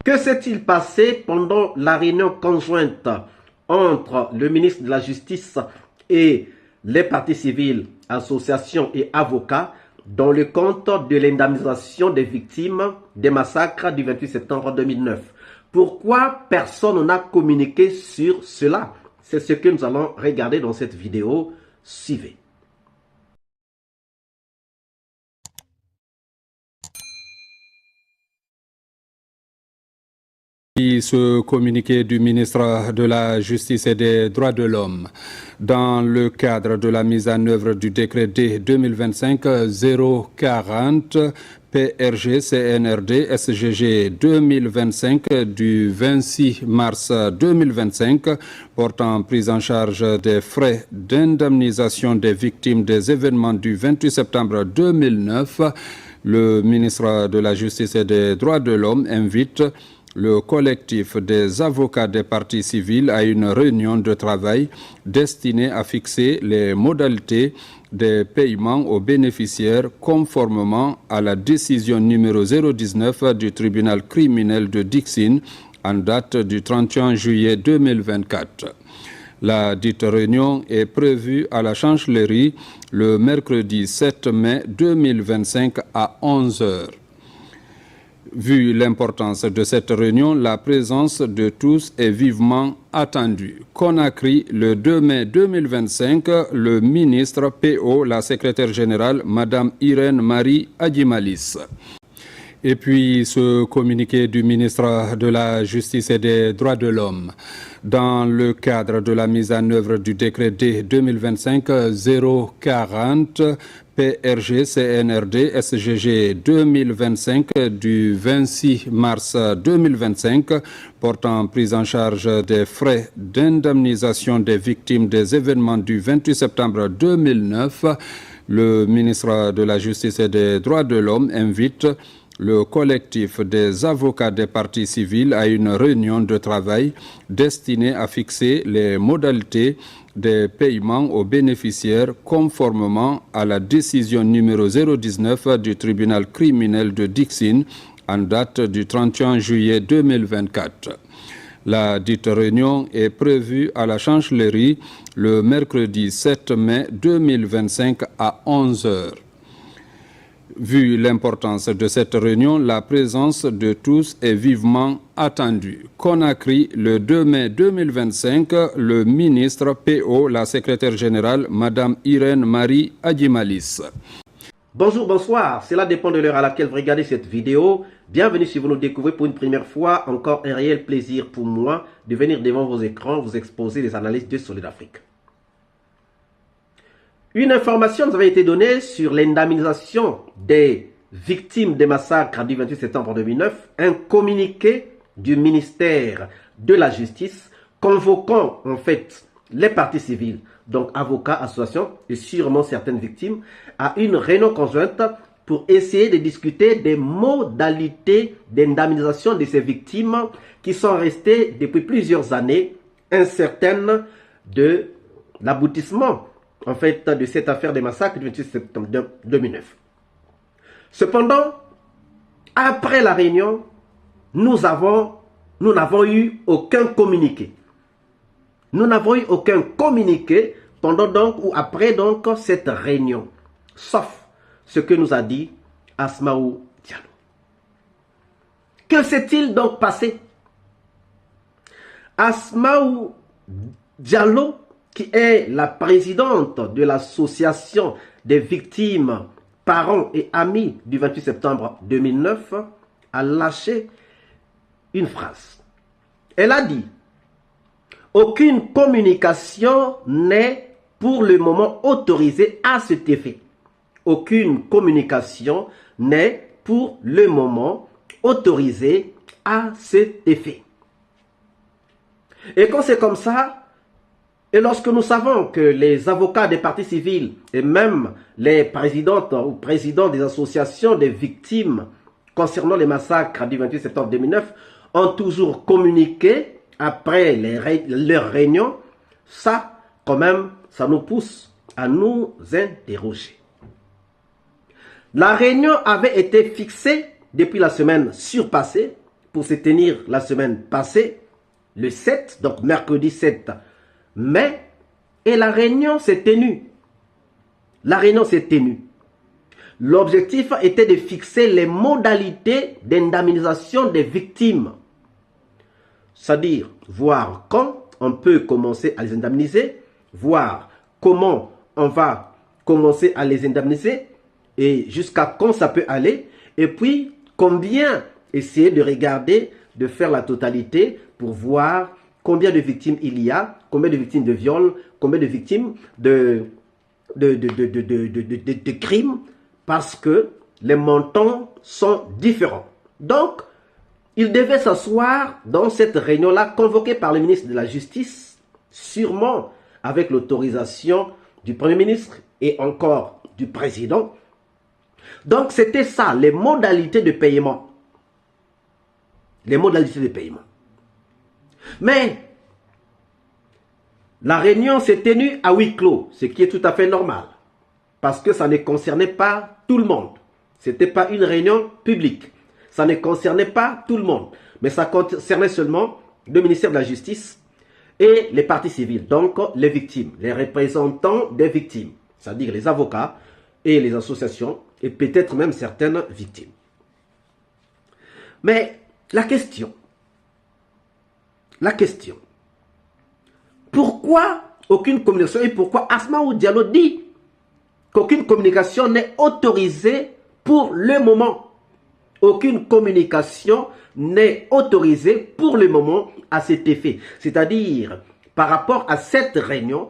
Que s'est-il passé pendant la réunion conjointe entre le ministre de la Justice et les partis civils, associations et avocats dans le compte de l'indemnisation des victimes des massacres du 28 septembre 2009? Pourquoi personne n'a communiqué sur cela? C'est ce que nous allons regarder dans cette vidéo. Suivez. Ce communiqué du ministre de la Justice et des Droits de l'Homme dans le cadre de la mise en œuvre du décret D 2025-040 PRG CNRD SGG 2025 du 26 mars 2025 portant prise en charge des frais d'indemnisation des victimes des événements du 28 septembre 2009. Le ministre de la Justice et des Droits de l'Homme invite le collectif des avocats des partis civils à une réunion de travail destinée à fixer les modalités des paiements aux bénéficiaires conformément à la décision numéro 019 du tribunal criminel de Dixine en date du 31 juillet 2024. La dite réunion est prévue à la chancellerie le mercredi 7 mai 2025 à 11 h. Vu l'importance de cette réunion, la présence de tous est vivement attendue. Conakry, le 2 mai 2025, le ministre PO, la secrétaire générale, Madame Irène Marie Adjimalis. Et puis ce communiqué du ministre de la Justice et des Droits de l'Homme dans le cadre de la mise en œuvre du décret D 2025-040 PRG CNRD SGG 2025 du 26 mars 2025 portant prise en charge des frais d'indemnisation des victimes des événements du 28 septembre 2009. Le ministre de la Justice et des Droits de l'Homme invite le collectif des avocats des partis civils à une réunion de travail destinée à fixer les modalités des paiements aux bénéficiaires conformément à la décision numéro 019 du tribunal criminel de Dixine en date du 31 juillet 2024. La dite réunion est prévue à la chancellerie le mercredi 7 mai 2025 à 11 h. Vu l'importance de cette réunion, la présence de tous est vivement attendue. Conakry, le 2 mai 2025, le ministre PO, la secrétaire générale, Madame Irène Marie Adjimalis. Bonjour, bonsoir. Cela dépend de l'heure à laquelle vous regardez cette vidéo. Bienvenue si vous nous découvrez pour une première fois. Encore un réel plaisir pour moi de venir devant vos écrans vous exposer les analyses de Solid Afrique. Une information nous avait été donnée sur l'indemnisation des victimes des massacres du 28 septembre 2009, un communiqué du ministère de la Justice convoquant en fait les partis civils, donc avocats, associations et sûrement certaines victimes, à une réunion conjointe pour essayer de discuter des modalités d'indemnisation de ces victimes qui sont restées depuis plusieurs années incertaines de l'aboutissement en fait, de cette affaire des massacres du 28 septembre 2009. Cependant, après la réunion, nous n'avons eu aucun communiqué. Nous n'avons eu aucun communiqué pendant donc ou après donc cette réunion, sauf ce que nous a dit Asmaou Diallo. Que s'est-il donc passé? Asmaou Diallo, qui est la présidente de l'association des victimes, parents et amis du 28 septembre 2009, a lâché une phrase. Elle a dit « Aucune communication n'est pour le moment autorisée à cet effet. Aucune communication n'est pour le moment autorisée à cet effet. » Et quand c'est comme ça, et lorsque nous savons que les avocats des partis civils et même les présidentes ou présidents des associations des victimes concernant les massacres du 28 septembre 2009 ont toujours communiqué après leurs réunions, ça quand même, ça nous pousse à nous interroger. La réunion avait été fixée depuis la semaine surpassée pour se tenir la semaine passée, le 7, donc mercredi 7 mai, et la réunion s'est tenue. La réunion s'est tenue. L'objectif était de fixer les modalités d'indemnisation des victimes. C'est-à-dire, voir quand on peut commencer à les indemniser, voir comment on va commencer à les indemniser et jusqu'à quand ça peut aller, et puis combien, essayer de regarder, de faire la totalité pour voir combien de victimes il y a, combien de victimes de viol, combien de victimes de crimes, parce que les montants sont différents. Donc, il devait s'asseoir dans cette réunion-là, convoquée par le ministre de la Justice, sûrement avec l'autorisation du Premier ministre et encore du Président. Donc, c'était ça, les modalités de paiement. Les modalités de paiement. Mais, la réunion s'est tenue à huis clos, ce qui est tout à fait normal, parce que ça ne concernait pas tout le monde. Ce n'était pas une réunion publique. Ça ne concernait pas tout le monde, mais ça concernait seulement le ministère de la Justice et les parties civiles, donc les victimes, les représentants des victimes, c'est-à-dire les avocats et les associations, et peut-être même certaines victimes. Mais la question, pourquoi aucune communication et pourquoi Asma'u Diallo dit qu'aucune communication n'est autorisée pour le moment? Aucune communication n'est autorisée pour le moment à cet effet. C'est-à-dire, par rapport à cette réunion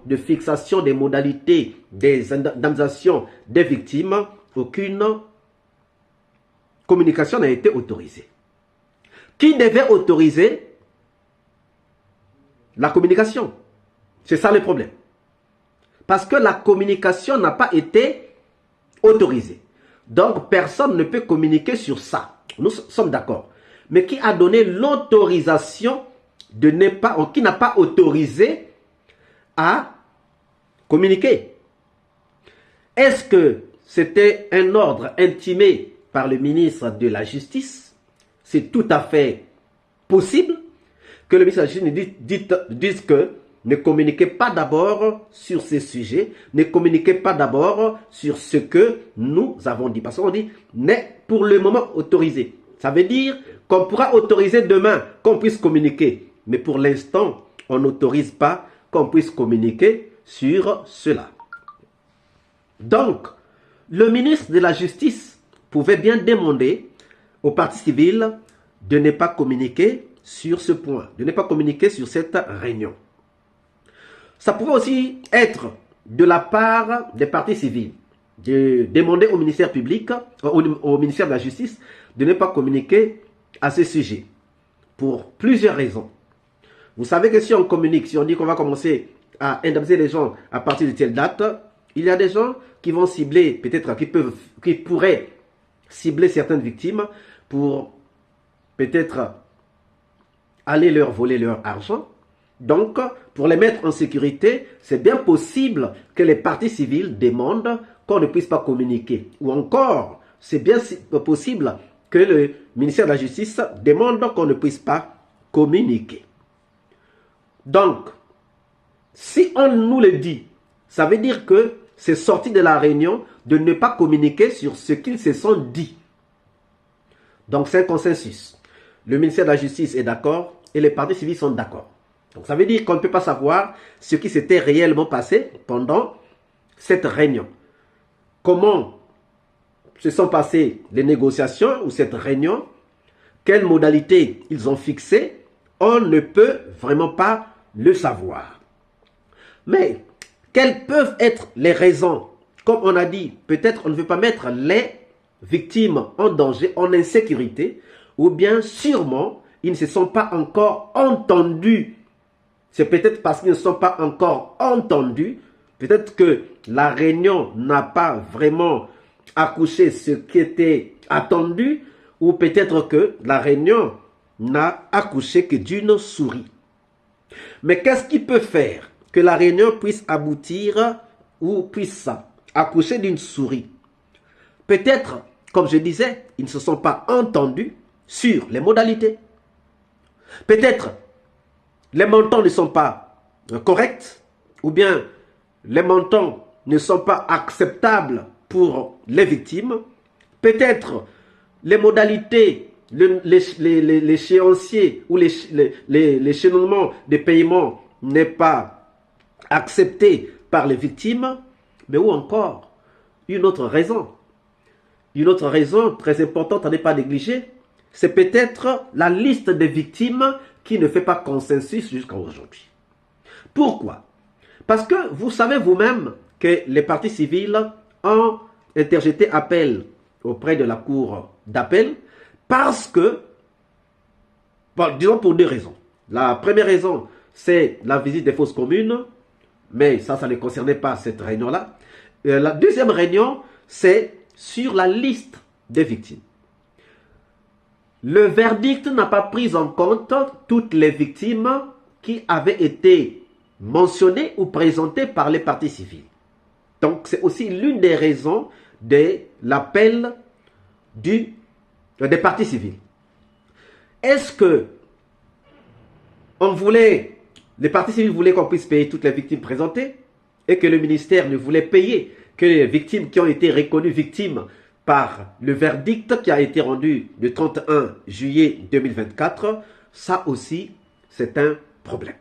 de fixation des modalités des indemnisations des victimes, aucune communication n'a été autorisée. Qui devait autoriser la communication? C'est ça le problème. Parce que la communication n'a pas été autorisée. Donc, personne ne peut communiquer sur ça. Nous sommes d'accord. Mais qui a donné l'autorisation de ne pas, ou qui n'a pas autorisé à communiquer? Est-ce que c'était un ordre intimé par le ministre de la Justice? C'est tout à fait possible que le ministre de la Justice dise que ne communiquez pas d'abord sur ces sujets, ne communiquez pas d'abord sur ce que nous avons dit. Parce qu'on dit, n'est pour le moment autorisé. Ça veut dire qu'on pourra autoriser demain qu'on puisse communiquer. Mais pour l'instant, on n'autorise pas qu'on puisse communiquer sur cela. Donc, le ministre de la Justice pouvait bien demander aux parties civiles de ne pas communiquer sur ce point, de ne pas communiquer sur cette réunion. Ça pouvait aussi être de la part des parties civiles de demander au ministère public, au ministère de la Justice, de ne pas communiquer à ce sujet pour plusieurs raisons. Vous savez que si on communique, si on dit qu'on va commencer à indemniser les gens à partir de telle date, il y a des gens qui vont cibler, peut-être qui pourraient cibler certaines victimes pour peut-être aller leur voler leur argent. Donc, pour les mettre en sécurité, c'est bien possible que les parties civiles demandent qu'on ne puisse pas communiquer. Ou encore, c'est bien possible que le ministère de la Justice demande qu'on ne puisse pas communiquer. Donc, si on nous le dit, ça veut dire que c'est sorti de la réunion de ne pas communiquer sur ce qu'ils se sont dit. Donc, c'est un consensus. Le ministère de la Justice est d'accord et les parties civiles sont d'accord. Donc, ça veut dire qu'on ne peut pas savoir ce qui s'était réellement passé pendant cette réunion. Comment se sont passées les négociations ou cette réunion? Quelles modalités ils ont fixées? On ne peut vraiment pas le savoir. Mais, quelles peuvent être les raisons? Comme on a dit, peut-être on ne veut pas mettre les victimes en danger, en insécurité, ou bien sûrement, ils ne se sont pas encore entendus. C'est peut-être parce qu'ils ne sont pas encore entendus. Peut-être que la réunion n'a pas vraiment accouché ce qui était attendu. Ou peut-être que la réunion n'a accouché que d'une souris. Mais qu'est-ce qui peut faire que la réunion puisse aboutir ou puisse accoucher d'une souris? Peut-être comme je disais, ils ne se sont pas entendus sur les modalités. Peut-être les montants ne sont pas corrects, ou bien les montants ne sont pas acceptables pour les victimes. Peut-être les modalités, l'échéancier ou l'échelonnement des paiements n'est pas accepté par les victimes, mais ou encore une autre raison très importante à ne pas négliger, c'est peut-être la liste des victimes qui ne fait pas consensus jusqu'à aujourd'hui. Pourquoi? Parce que vous savez vous-même que les parties civiles ont interjeté appel auprès de la cour d'appel parce que, bon, disons pour deux raisons. La première raison, c'est la visite des fosses communes, mais ça ne concernait pas cette réunion-là. La deuxième réunion, c'est sur la liste des victimes. Le verdict n'a pas pris en compte toutes les victimes qui avaient été mentionnées ou présentées par les parties civiles. Donc, c'est aussi l'une des raisons de l'appel des parties civiles. Est-ce que les parties civiles voulaient qu'on puisse payer toutes les victimes présentées et que le ministère ne voulait payer que les victimes qui ont été reconnues victimes par le verdict qui a été rendu le 31 juillet 2024, ça aussi, c'est un problème.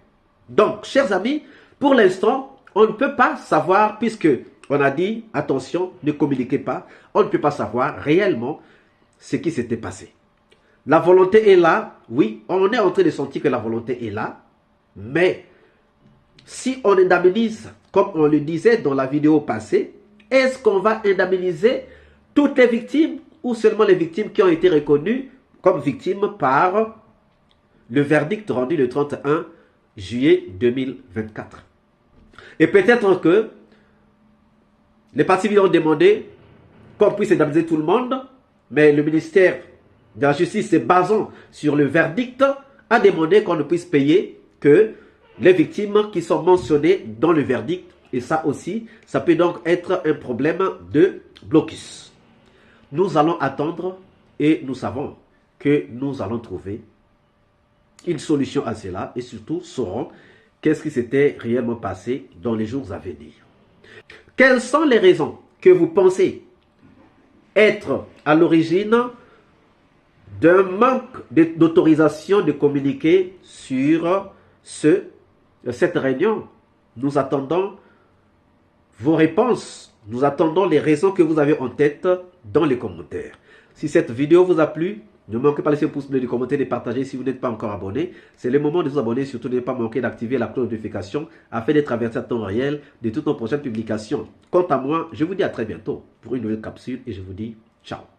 Donc, chers amis, pour l'instant, on ne peut pas savoir, puisque on a dit, attention, ne communiquez pas, on ne peut pas savoir réellement ce qui s'était passé. La volonté est là, oui, on est en train de sentir que la volonté est là, mais si on indemnise, comme on le disait dans la vidéo passée, est-ce qu'on va indemniser toutes les victimes ou seulement les victimes qui ont été reconnues comme victimes par le verdict rendu le 31 juillet 2024? Et peut-être que les parties civiles ont demandé qu'on puisse indemniser tout le monde, mais le ministère de la Justice, se basant sur le verdict, a demandé qu'on ne puisse payer que les victimes qui sont mentionnées dans le verdict. Et ça aussi, ça peut donc être un problème de blocus. Nous allons attendre et nous savons que nous allons trouver une solution à cela et surtout saurons qu'est-ce qui s'était réellement passé dans les jours à venir. Quelles sont les raisons que vous pensez être à l'origine d'un manque d'autorisation de communiquer sur cette réunion? Nous attendons vos réponses. Nous attendons les raisons que vous avez en tête dans les commentaires. Si cette vidéo vous a plu, ne manquez pas de laisser un pouce bleu, de commenter, de partager si vous n'êtes pas encore abonné. C'est le moment de vous abonner, surtout ne pas manquer d'activer la cloche de notification afin d'être averti à temps réel de toutes nos prochaines publications. Quant à moi, je vous dis à très bientôt pour une nouvelle capsule et je vous dis ciao.